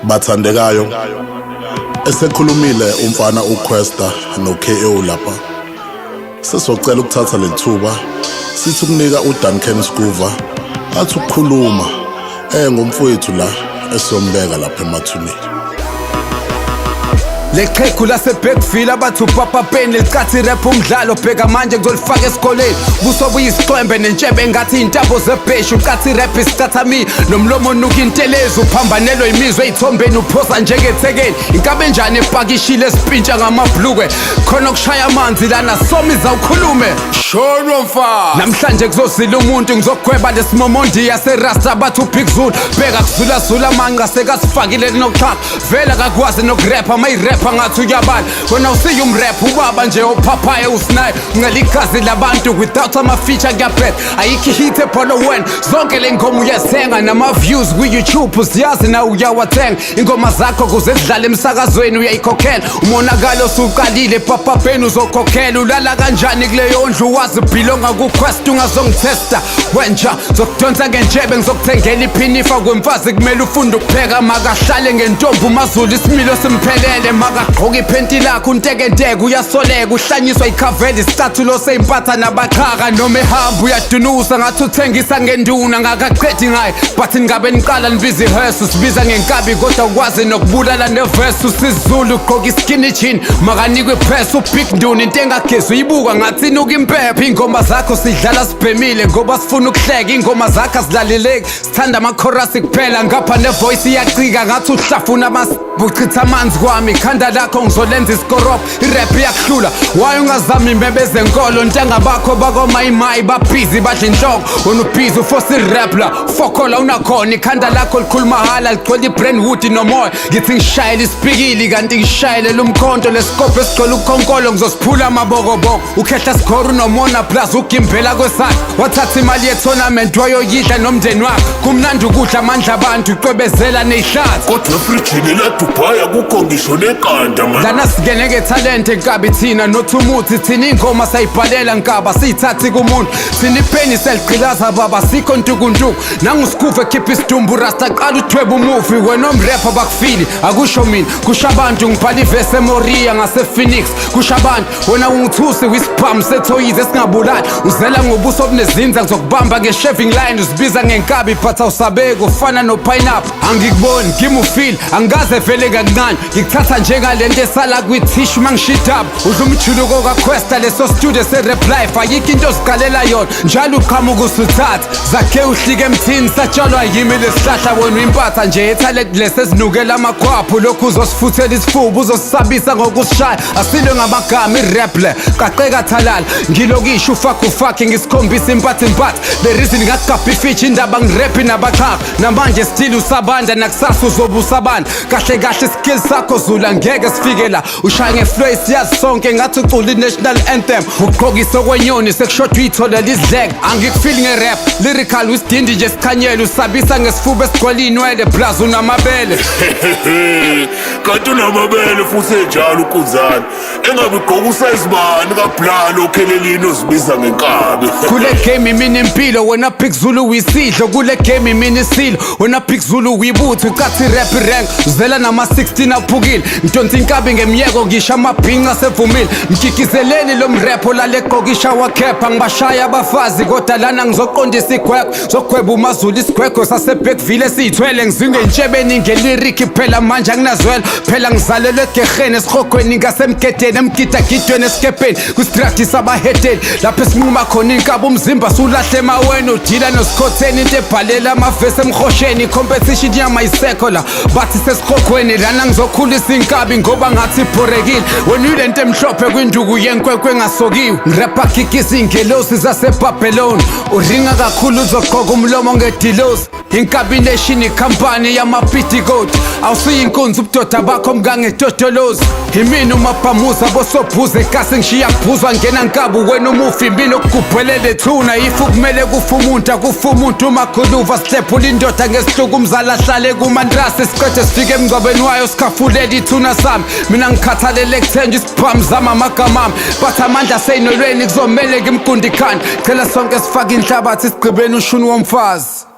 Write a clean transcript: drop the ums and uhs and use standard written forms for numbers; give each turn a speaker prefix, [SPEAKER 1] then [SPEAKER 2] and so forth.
[SPEAKER 1] Bathandekayo esekhulumile umfana uQuesta noKO lapha. Sesocela ukuthatha lethuba sithi ukunika uDuncan Scoover athi ukukhuluma ngomfowethu la esombeka lapha emathuneni.
[SPEAKER 2] Leqheqhu laseBackville abathi uPapa Penny licathi rap umdlalo bheka manje ngizolifaka esikoleni busobu yisiqwembe nentshebe ngathi intabo zebheshu ucathi rap isitathami nomlomo onuka intelezi uphambanelwe imizwa ezithombeni uphosa njengethekeni inkabe njani epakishile esipintsha ngamabhlukwe khona okushaya amanzi lana somiza ukhulume shono mfana namhlanje kuzozila umuntu ngizogweba lesimomondi yaserasta bathi uBig Zulu bheka kuzula zula manga sekasifakile noxhaka vela kakwazi nokurapha mayirap ngathi uyabala wena usiya umrap ubaba nje ophaphaya usinayo ngela igazi labantu without ama feature kuyaphetha ayikho hit ebhono wena zonke lengoma uyasenga nama views ku YouTube usiyazi na uyawathenga ingoma zakho kuze zidlale emsakazweni uyayikhokhela umonakalo osuqalile Papa Penny uzokhokhela ulala kanjani kuleyo ndlu wazi belonga ku Quest ungazongitesta wenja zokudonsa ngenjebe ngizokuthengela iphinifa kwemfazi kumele ufunde ukupheka makahlale ngentombi uMazulu isimilo simphelele makagqoka iphenti lakho untekenteke uyasoleka uhlanyiswa ikhaveli isicathulo seyimpatha nabaqhaka noma ehamba uyadunusa ngathi uthengisa ngenduna ngakaqedi ngayo but ngabe niqala nibiza ihearse sibiza ngenkabi kodwa ukwazi nokubulala neverse usizulu ugqoka iskinny jean makanikwe press uBig Nduna into engagezi uyibuka ngathi inuka impepha ingoma zakho sidlala sibhemile ngoba sifuna ukuhleka ingoma zakho azilaleleki sithanda ama-chorus kuphela ngapha nevoice iyacika ngathi uhlafuna buchitha amanzi kwami ikhanda lakho ngizolenza isikoropo irap iyakuhlula waye ungazami imbebeze enkolo ntengabakho bakomayimayi babhizi badla inhloko wena ubhizi ufosa irap la fokola unakhona ikhanda lakho likhulu mahala ligcwele i-Brentwood nomoya ngithi ngishayele isipikili kanti ngishayele lumkhonto lesikopho esigcwele ukhonkolo ngizosiphula amabokoboko ukhehla sikhoru nomona plus ugimbela kwesakhe wathatha imali ye-tournament wayoyidla nomndeni wakhe kumnandi ukudla amandla abantu iqwebezela neyihlathi
[SPEAKER 3] kodwa efrijini ledubhaya kukho ngisho nekanda man
[SPEAKER 2] lana singene ngethalente enkabi thina nothumuthi thina ingoma sayibhalela nkaba siyithathi kumuntu thina ipheni seligqilaza baba sikho ntukuntuku nanguScoover ekhipha isidumbu rasta qala uthweba umufi wena omrapper bakufili akusho mina kusho abantu ngibhala ivesi eMoria ngasePhoenix kusho abantu wena ungithusi wisibhamu sethoyizi esingabulali uzela ngobuso obunezinza ngizokubamba nge-shaving line uzibiza ngenkabi but awusabeki ufana no-pineapple angikuboni ngimi ufili angaze vele kancane ngikuthatha njengalento esala kwithishu mangishidaba udla umjuluko kaQuesta leso studio se-rap life ayikho into oziqalela yona njalo uqhamuka usuthatha zakhe uhlike emthini satshalwa yimi lesihlahla wena uyimpatha nje ethalent lesezinukela amakhwaphu lokhu uzosifuthela isifuba uzosisabisa ngokusishaya asilwe ngamagama irap le qaqeka thalala ngilokisho ufakufaki ngisikhombisa impatha the reason ngakugabha ifishi indaba ngiraphi nabaqhaka namanje still usabanda nakusasa uzobe usabanda kahle kahle skill sakho zula ngeke sifike la ushaya ngeflow siyazi sonke ngathi ucula i-national anthem ugqokisa okwenyoni sekushoda uyitholela izidleke angikufili nge-rap lyrical wisidindi nje sikhanyela usabisa ngesifuba esigcwele inwele plus unamabele
[SPEAKER 3] kanti unamabele futhi enjalo ukunzani engabe ugqoka usayizibani kablalo okhelelini ozibiza ngenkabi
[SPEAKER 2] kule game imini impilo wena Big Zulu uyisidlo kule game imini isilo wena Big Zulu uyibutho ucathi rap rank uzela nama-16 aphukile ngidonsa inkabi ngemyeko ngisho amabhinqa asevumile mkikizeleni lo mrapho laleqokisha wakhepha ngibashaya abafazi kodwa lana ngizoqondisa igwekho zogweba uMazulu isigwegho saseBackville esiyithwele ngizingentshebeni ngeliriki phela manje anginazwela phela ngizalelwe egerheni esirhogweni ngasemgedeni emgidagidweni esikepeni kwistrati sabahedeni lapho esinquma khona inkabi umzimba sulahle emaweni udila nosikhotheni into ebhalela amavesi emhosheni i-competition yamayisekho la bathi sesirhogweni lana ngizokhulisa inkabi ngoba ngathi ibhorekile wena uyilento emhlophe kwinduku yenkwenkwe engasokiwe ngirapha kikisa iy'ngelosi zaseBabheloni uringa kakhulu uzogqoka umlomo ngedilosi inkabi nation ikhampani yamapitikothi awusiyinkunzi ubudoda bakho mkangedodolozi imini umabhamuza bosobhuza ekasi ngishiya kuphuzwa ngena nkabi wena umufi impilo okugubhwelele thuna ifu kumele kufa umuntu akufa umuntu umakhuluva sihlephula indoda ngesihluku umzala ahlale kumandrasi isiqede sifike emngcwabeni wayo sikhafulela ithuna sami mina ngikhathalele kuthenjwa isibhamu zami amagama ami but amandla aseyinolweni kuzomele ngimgundikhanda cela sonke sifake inhlabathi isigqibeni ushuni womfazi